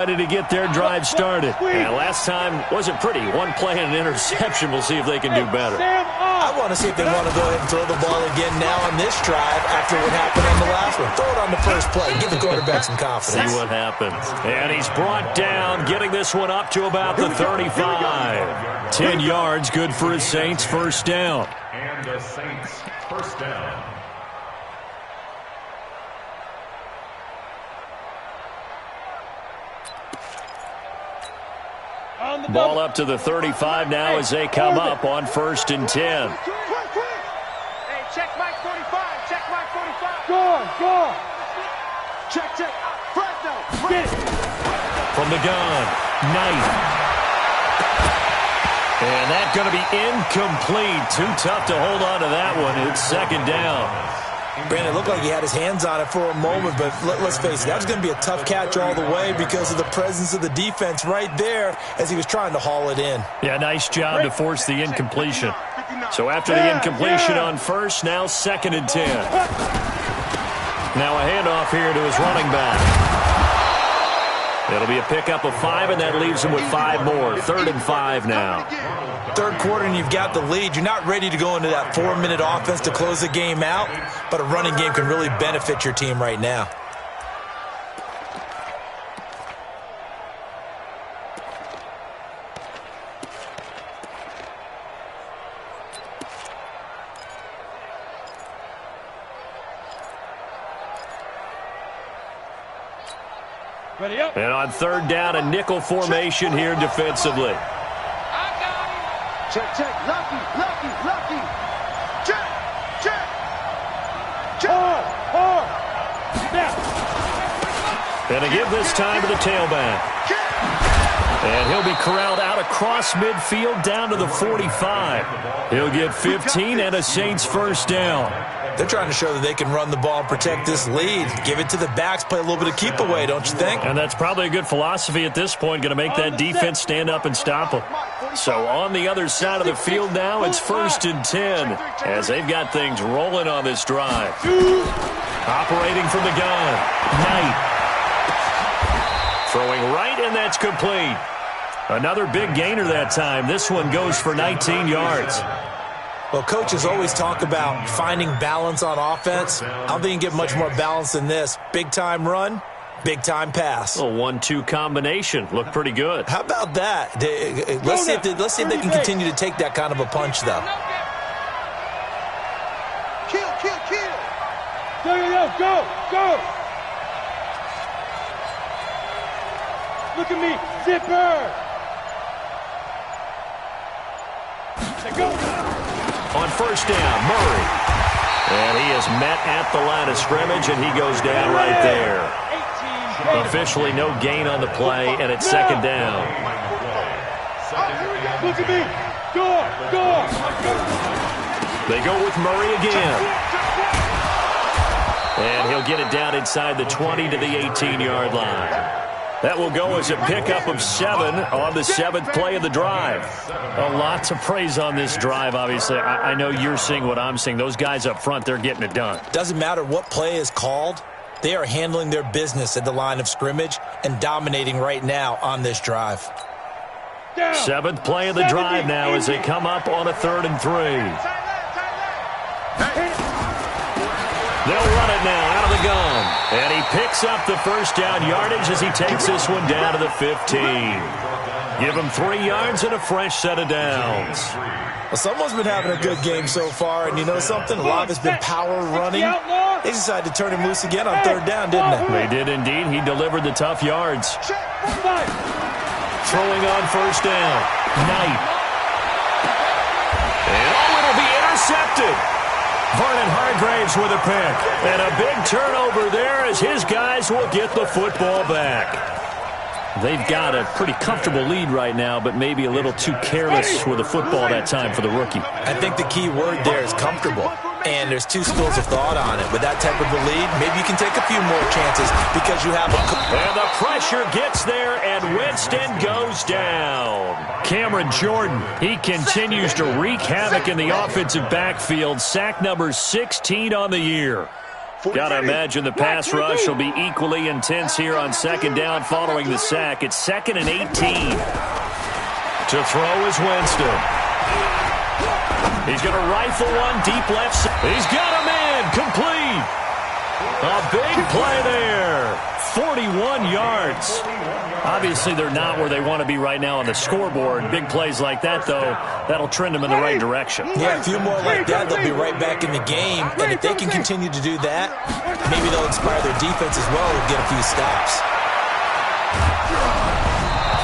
Ready to get their drive started. And last time wasn't pretty. One play and an interception. We'll see if they can do better. I want to see if they want to go ahead and throw the ball again now on this drive after what happened on the last one. Throw it on the first play. Give the quarterback some confidence. See what happens. And he's brought down, getting this one up to about the 35. 10 yards, good for his Saints first down. And the Saints first down. Ball up to the 35 now as they come up on 1st and 10. Hey, check Mike 45. Check Mike 45. Go on. Check. Fresno. Get it. From the gun, Knight. And that's going to be incomplete. Too tough to hold on to that one. It's 2nd down. Brandon, it looked like he had his hands on it for a moment, but let's face it, that was going to be a tough catch all the way because of the presence of the defense right there as he was trying to haul it in. Yeah, nice job to force the incompletion. So after the incompletion on 1st, now 2nd and 10. Now a handoff here to his running back. It'll be a pickup of 5, and that leaves him with 5 more. 3rd and 5 now. 3rd quarter, and you've got the lead. You're not ready to go into that 4-minute offense to close the game out, but a running game can really benefit your team right now. And on 3rd down, a nickel formation here defensively. Check. Lucky. Check. And a give this time to the tailback. And he'll be corralled out across midfield down to the 45. He'll get 15 and a Saints first down. They're trying to show that they can run the ball and protect this lead. Give it to the backs, play a little bit of keep away, don't you think? And that's probably a good philosophy at this point, going to make that defense stand up and stop them. So on the other side of the field now, it's 1st and 10 as they've got things rolling on this drive. Operating from the gun, Knight. Throwing right, and that's complete. Another big gainer that time. This one goes for 19 yards. Well, coaches always talk about finding balance on offense. I don't think you can get much more balance than this. Big-time run, big-time pass. A 1-2 combination. Looked pretty good. How about that? Let's see if they can continue to take that kind of a punch, though. Kill. Go. Look at me. Zipper. Go. On 1st down, Murray. And he is met at the line of scrimmage, and he goes down right there. Officially no gain on the play, and it's 2nd down. Look at me. Go. They go with Murray again. And he'll get it down inside the 20 to the 18-yard line. That will go as a pickup of 7 on the 7th play of the drive. A lot to praise on this drive, obviously. I know you're seeing what I'm seeing. Those guys up front, they're getting it done. Doesn't matter what play is called. They are handling their business at the line of scrimmage and dominating right now on this drive. 7th play of the drive now as they come up on a 3rd and 3. They'll run it now out of the gun. And he picks up the first down yardage as he takes this one down to the 15. Give him 3 yards and a fresh set of downs. Well, someone's been having a good game so far, and you know something? A lot of it's been power running. They decided to turn him loose again on 3rd down, didn't they? They did indeed. He delivered the tough yards. Throwing on 1st down. Knight. And it'll be intercepted. Vernon Hargraves with a pick. And a big turnover there as his guys will get the football back. They've got a pretty comfortable lead right now, but maybe a little too careless with the football that time for the rookie. I think the key word there is comfortable. And there's 2 schools of thought on it. With that type of a lead, maybe you can take a few more chances because you have a... And the pressure gets there, and Winston goes down. Cameron Jordan, he continues to wreak havoc in the offensive backfield. Sack number 16 on the year. Gotta imagine the pass rush will be equally intense here on second down following the sack. It's 2nd and 18. To throw is Winston. He's going to rifle one deep left side. He's got him in. Complete. A big play there. 41 yards. Obviously, they're not where they want to be right now on the scoreboard. Big plays like that, though, that'll trend them in the right direction. Yeah, a few more like that, they'll be right back in the game. And if they can continue to do that, maybe they'll inspire their defense as well and get a few stops.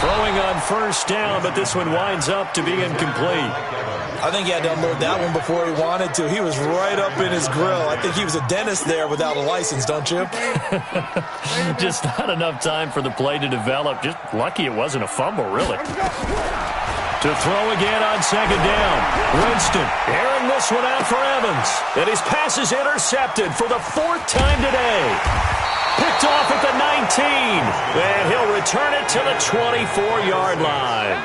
Throwing on first down, but this one winds up to be incomplete. I think he had to unload that one before he wanted to. He was right up in his grill. I think he was a dentist there without a license, don't you? Just not enough time for the play to develop. Just lucky it wasn't a fumble, really. To throw again on second down. Winston airing this one out for Evans. And his pass is intercepted for the 4th time today. Picked off at the 19. And he'll return it to the 24-yard line.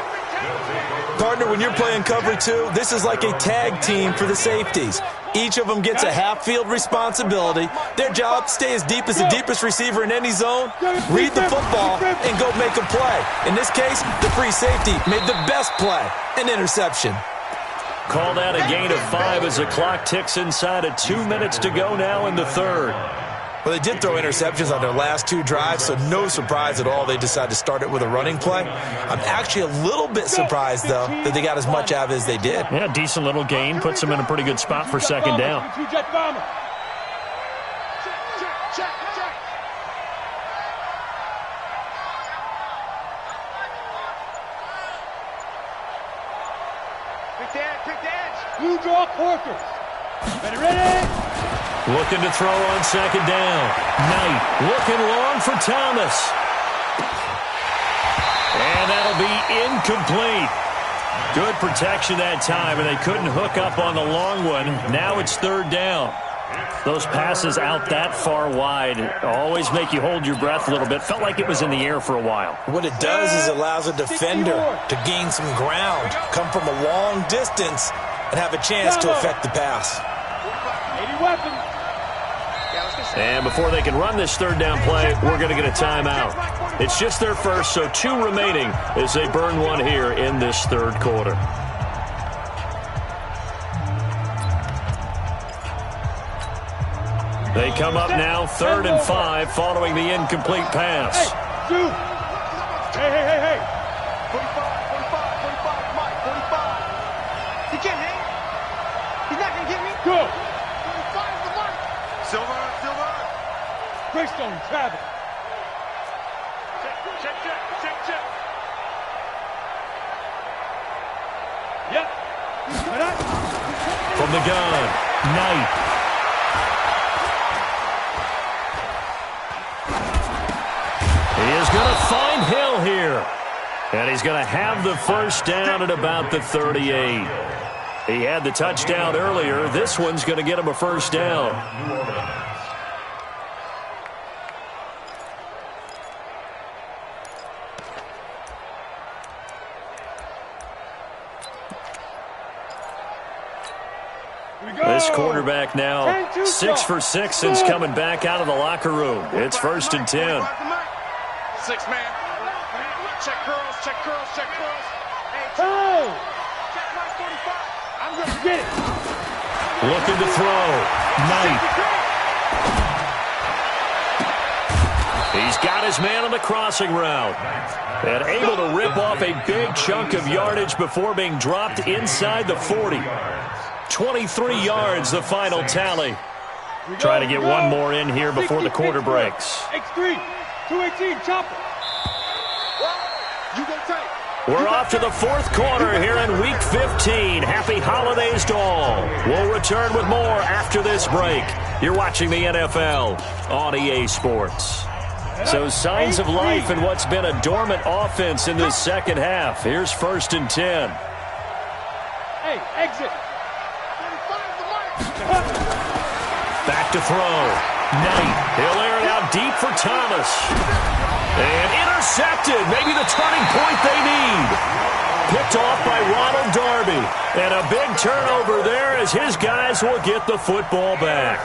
Partner, when you're playing cover 2, this is like a tag team for the safeties. Each of them gets a half-field responsibility. Their job, stay as deep as the deepest receiver in any zone, read the football, and go make a play. In this case, the free safety made the best play, an interception. Called out a gain of 5 as the clock ticks inside of 2 minutes to go now in the 3rd. Well, they did throw interceptions on their last 2 drives, so no surprise at all they decided to start it with a running play. I'm actually a little bit surprised, though, that they got as much out of it as they did. Yeah, decent little gain. Puts them in a pretty good spot for second down. Blue draw quarters. Ready? Looking to throw on second down. Knight looking long for Thomas. And that'll be incomplete. Good protection that time, and they couldn't hook up on the long one. Now it's 3rd down. Those passes out that far wide always make you hold your breath a little bit. Felt like it was in the air for a while. What it does is it allows a defender to gain some ground, come from a long distance, and have a chance to affect the pass. 80 weapons. And before they can run this 3rd down play, we're going to get a timeout. It's just their first, so 2 remaining as they burn one here in this 3rd quarter. They come up now 3rd and 5 following the incomplete pass. Hey. 45, Mike, 45. He can't hang. He's not going to get me. Good. 45 is the mark. Silver. Greystone, Travis. Check. Yep. From the gun, Knight. He is going to find Hill here. And he's going to have the first down at about the 38. He had the touchdown earlier. This one's going to get him a first down. This quarterback now 6 for 6 since coming back out of the locker room. It's 1st and 10. 6 man. Check curls. Oh! Check my 45. I'm going to Get it. Looking to throw. Knight. He's got his man on the crossing route. And able to rip off a big chunk of yardage before being dropped inside the 40. 23 yards, the final tally. Trying to get one more in here before the quarter breaks. X3, 218, chopper. You go tight. We're off to the 4th quarter here in Week 15. Happy holidays to all. We'll return with more after this break. You're watching the NFL on EA Sports. So signs of life in what's been a dormant offense in this second half. Here's 1st and 10. Hey, exit. Back to throw. Knight. He'll air it out deep for Thomas. And intercepted. Maybe the turning point they need. Picked off by Ronald Darby. And a big turnover there as his guys will get the football back.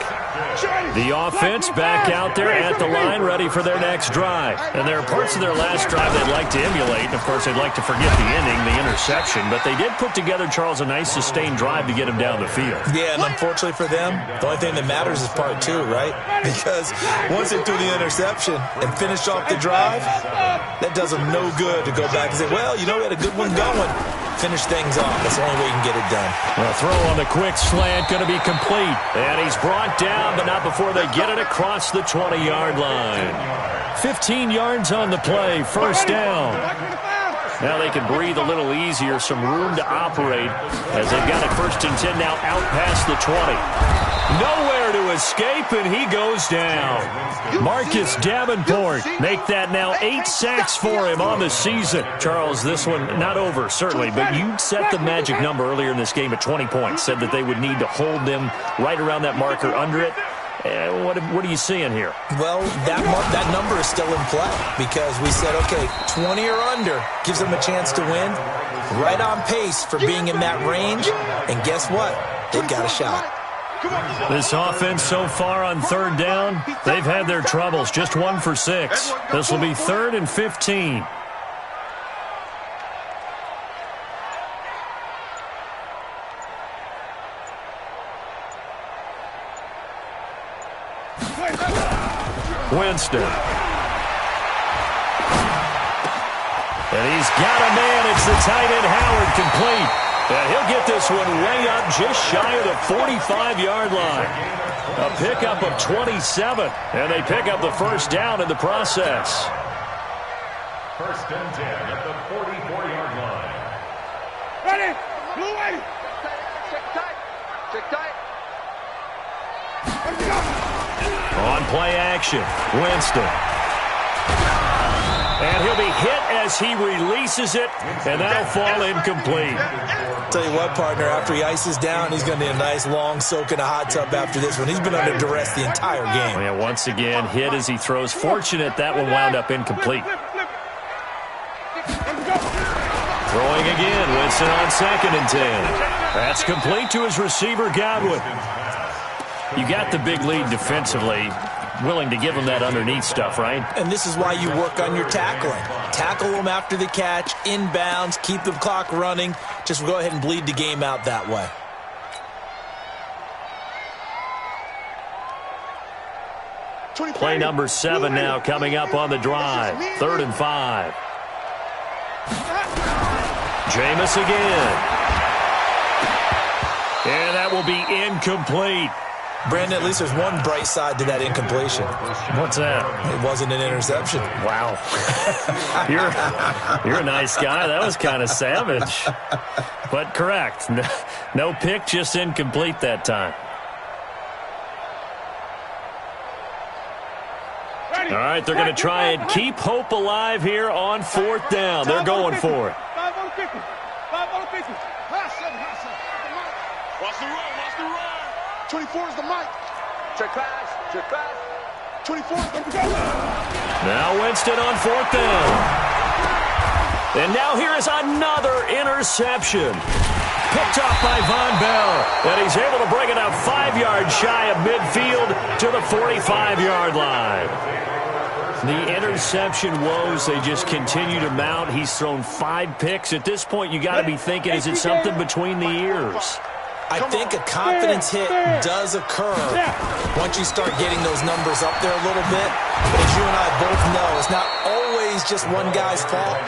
The offense back out there at the line, ready for their next drive. And there are parts of their last drive they'd like to emulate. And, of course, they'd like to forget the ending, the interception. But they did put together, Charles, a nice sustained drive to get him down the field. Yeah, and unfortunately for them, the only thing that matters is part two, right? Because once they threw the interception and finished off the drive, that does them no good to go back and say, well, you know, we had a good one going. Finish things off. That's the only way you can get it done. The throw on the quick slant going to be complete. And he's brought down, but not before they get it across the 20-yard line. 15 yards on the play, first down. Now they can breathe a little easier, some room to operate as they've got it 1st and 10 now out past the 20. Nowhere to escape, and he goes down. Marcus Davenport make that now 8 sacks for him on the season. Charles, this one not over, certainly, but you set the magic number earlier in this game at 20 points, said that they would need to hold them right around that marker under it. What are you seeing here? Well, that number is still in play because we said, okay, 20 or under gives them a chance to win. Right on pace for being in that range. And guess what? They've got a shot. This offense so far on 3rd down, they've had their troubles. Just 1 for 6. This will be 3rd and 15. Winston. And he's got a man. It's the tight end Howard, complete. And he'll get this one way up just shy of the 45-yard line. A pickup of 27. And they pick up the 1st down in the process. 1st and 10 at the 44-yard line. Ready? Blue ready. Check tight. Check tight. On play action, Winston. And he'll be hit as he releases it, and that'll fall incomplete. Tell you what, partner, after he ices down, he's going to need a nice long soak in a hot tub after this one. He's been under duress the entire game. Yeah, once again, hit as he throws. Fortunate that one wound up incomplete. Throwing again, Winston on 2nd and 10. That's complete to his receiver, Godwin. You got the big lead defensively, willing to give him that underneath stuff, right? And this is why you work on your tackling. Tackle them after the catch, inbounds, keep the clock running. Just go ahead and bleed the game out that way. Play number 7 now coming up on the drive. 3rd and 5. Jameis again. And that will be incomplete. Brandon, at least there's one bright side to that incompletion. What's that? It wasn't an interception. Wow. You're a nice guy. That was kind of savage. But correct. No pick, just incomplete that time. All right, they're going to try and keep hope alive here on 4th down. They're going for it. 5 on 50. 5 on 50. Watch the run. Watch the run. 24 is the mic. Check pass. Check pass. 24 is the go. Now Winston on 4th down. And now here is another interception. Picked off by Von Bell. And he's able to bring it up 5 yards shy of midfield to the 45-yard line. The interception woes, they just continue to mount. He's thrown 5 picks. At this point, you got to be thinking, is it something between the ears? I think a confidence hit does occur once you start getting those numbers up there a little bit. But as you and I both know, it's not always just one guy's fault.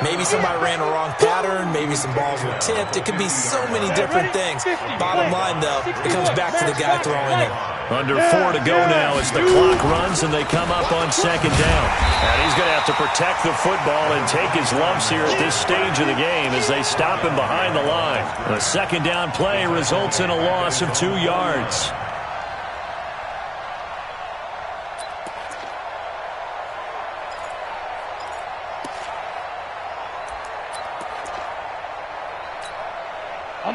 Maybe somebody ran a wrong pattern. Maybe some balls were tipped. It could be so many different things. Bottom line, though, it comes back to the guy throwing it. Under 4 to go now as the clock runs and they come up on 2nd down. And he's going to have to protect the football and take his lumps here at this stage of the game as they stop him behind the line. The 2nd down play results in a loss of 2 yards.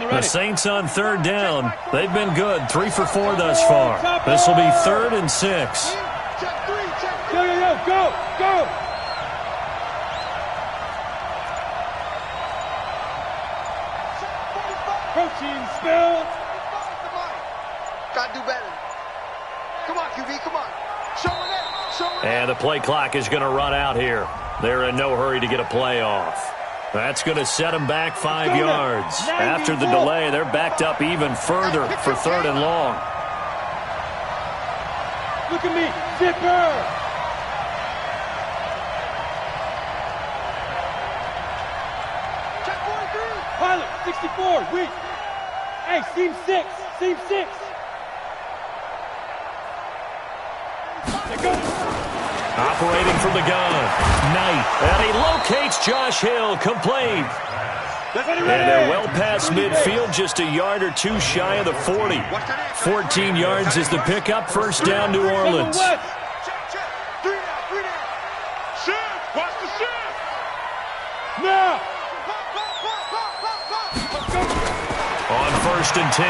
The Saints on 3rd down. They've been good. 3 for 4 thus far. This will be 3rd and 6. Go. Protein spill. Gotta do better. And the play clock is going to run out here. They're in no hurry to get a play off. That's going to set them back 5 yards. After the delay, they're backed up even further for 3rd and long. Look at me, zipper! Pilot, 64, weak. Hey, seam 6, seam 6. Operating from the gun, Knight, and he locates Josh Hill, complete. And they're well past midfield, just a yard or two shy of the 40. 14 yards is the pickup, 1st down, New Orleans. Shift, watch the shift. Now. On 1st and 10,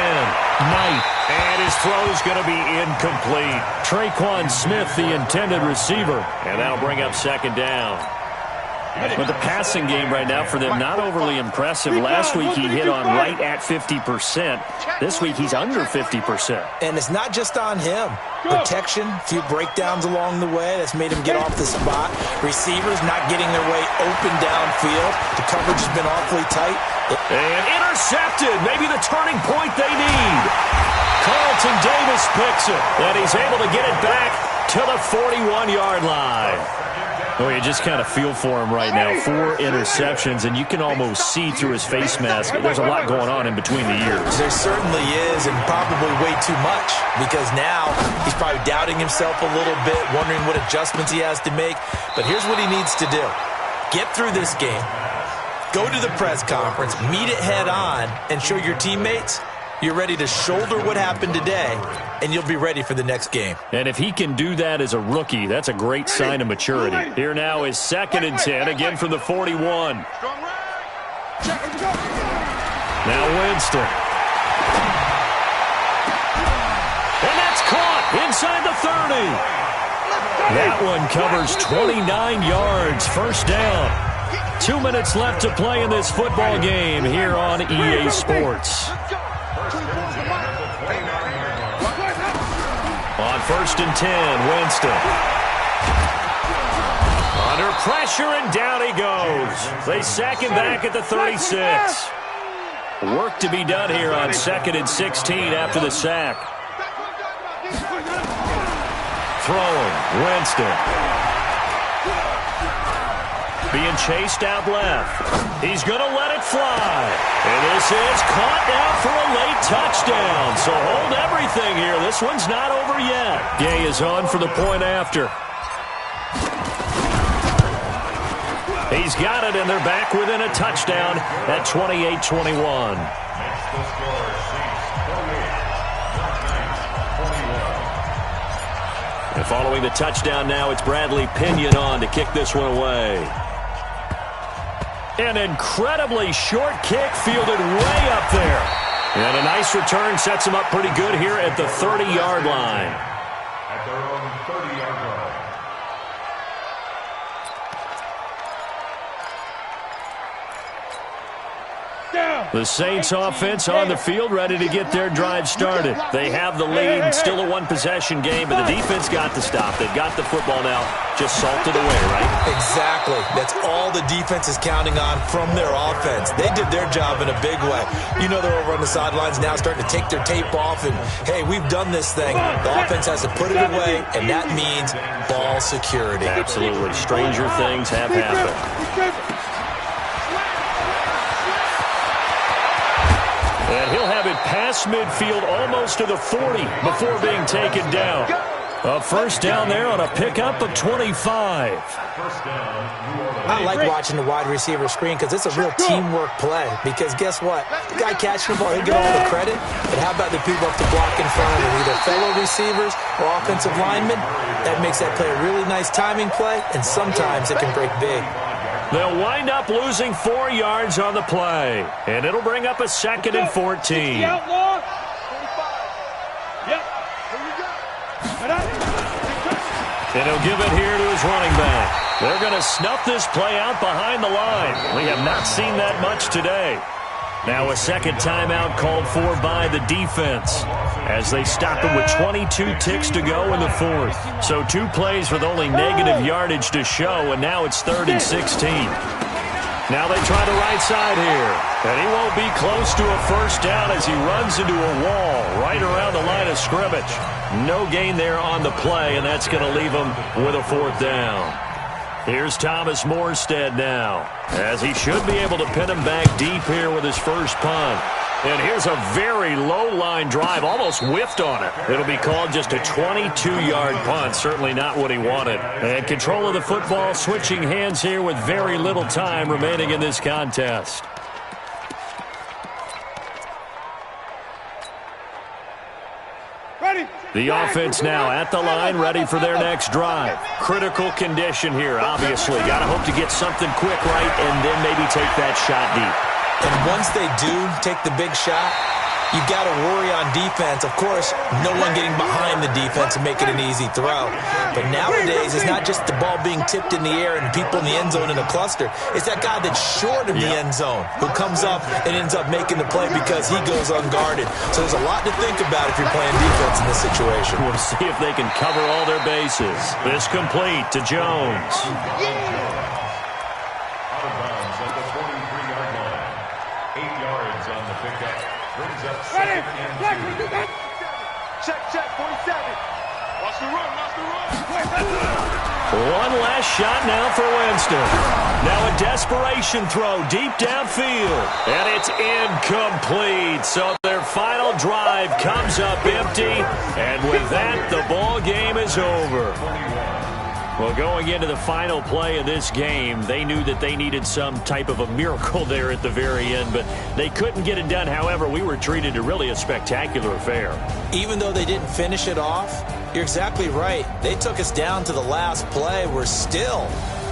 Knight, and his throw's going to be incomplete. Traquan Smith, the intended receiver, and that'll bring up 2nd down. But the passing game right now for them, not overly impressive. Last week he hit on right at 50%. This week he's under 50%. And it's not just on him. Protection, a few breakdowns along the way. That's made him get off the spot. Receivers not getting their way open downfield. The coverage has been awfully tight. And intercepted. Maybe the turning point they need. Carlton Davis picks it. And he's able to get it back to the 41-yard line. Oh, you just kind of feel for him right now. 4 interceptions, and you can almost see through his face mask. There's a lot going on in between the ears. There certainly is, and probably way too much, because now he's probably doubting himself a little bit, wondering what adjustments he has to make. But here's what he needs to do. Get through this game. Go to the press conference, meet it head on, and show your teammates you're ready to shoulder what happened today, and you'll be ready for the next game. And if he can do that as a rookie, that's a great sign of maturity. Here now is 2nd and 10, again from the 41. Now Winston. And that's caught inside the 30. That one covers 29 yards, 1st down. 2 minutes left to play in this football game here on EA Sports. On 1st and 10, Winston. Under pressure, and down he goes. They sack him back at the 36. Work to be done here on 2nd and 16 after the sack. Throwing, Winston. Being chased out left. He's going to let it fly. And this is caught down for a late touchdown. So hold everything here. This one's not over yet. Gay is on for the point after. He's got it, and they're back within a touchdown at 28-21. And following the touchdown now, it's Bradley Pinion on to kick this one away. An incredibly short kick fielded way up there. And a nice return sets him up pretty good here at the 30-yard line. At their own 30-yard line. The Saints offense on the field, ready to get their drive started. They have the lead, still a one-possession game, but the defense got the stop. They've got the football now, just salted away, right? Exactly. That's all the defense is counting on from their offense. They did their job in a big way. You know they're over on the sidelines now starting to take their tape off, and, hey, we've done this thing. The offense has to put it away, and that means ball security. Absolutely. Stranger things have happened. And he'll have it past midfield almost to the 40 before being taken down. A 1st down there on a pickup of 25. I like watching the wide receiver screen because it's a real teamwork play. Because guess what? The guy catching the ball, he'll get all the credit. But how about the people up to block in front of him, either fellow receivers or offensive linemen? That makes that play a really nice timing play, and sometimes it can break big. They'll wind up losing 4 yards on the play. And it'll bring up a 2nd and 14. And he'll give it here to his running back. They're going to snuff this play out behind the line. We have not seen that much today. Now a 2nd timeout called for by the defense. as they stop him with 22 ticks to go in the fourth. So 2 plays with only negative yardage to show, and now it's 3rd and 16. Now they try the right side here, and he won't be close to a first down as he runs into a wall right around the line of scrimmage. No gain there on the play, and that's going to leave him with a 4th down. Here's Thomas Morstead now, as he should be able to pin him back deep here with his first punt. And here's a very low-line drive, almost whiffed on it. It'll be called just a 22-yard punt, certainly not what he wanted. And control of the football switching hands here with very little time remaining in this contest. The offense now at the line, ready for their next drive. Critical condition here, obviously. Got to hope to get something quick right and then maybe take that shot deep. And once they do take the big shot, you've got to worry on defense. Of course, no one getting behind the defense and make it an easy throw. But nowadays, it's not just the ball being tipped in the air and people in the end zone in a cluster. It's that guy that's short of the end zone who comes up and ends up making the play because he goes unguarded. So there's a lot to think about if you're playing defense in this situation. We'll see if they can cover all their bases. This complete to Jones. Out of bounds at the 43-yard line. 8 yards on the pickup. Brings up 2nd and 2. Check, 47. Watch the run. One last shot now for Winston. Now a desperation throw deep downfield. And it's incomplete. So their final drive comes up empty. And with that, the ball game is over. Well, going into the final play of this game, they knew that they needed some type of a miracle there at the very end, but they couldn't get it done. However, we were treated to really a spectacular affair. Even though they didn't finish it off, you're exactly right. They took us down to the last play.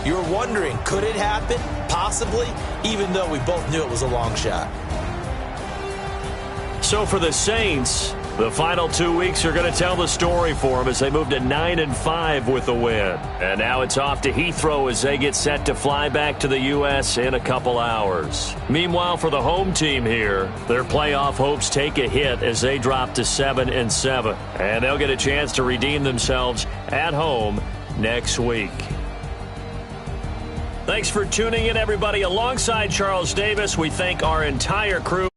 You're wondering, could it happen? Possibly, even though we both knew it was a long shot. So for the Saints, the final 2 weeks are going to tell the story for them as they move to 9-5 with the win. And now it's off to Heathrow as they get set to fly back to the U.S. in a couple hours. Meanwhile, for the home team here, their playoff hopes take a hit as they drop to 7-7. And they'll get a chance to redeem themselves at home next week. Thanks for tuning in, everybody. Alongside Charles Davis, we thank our entire crew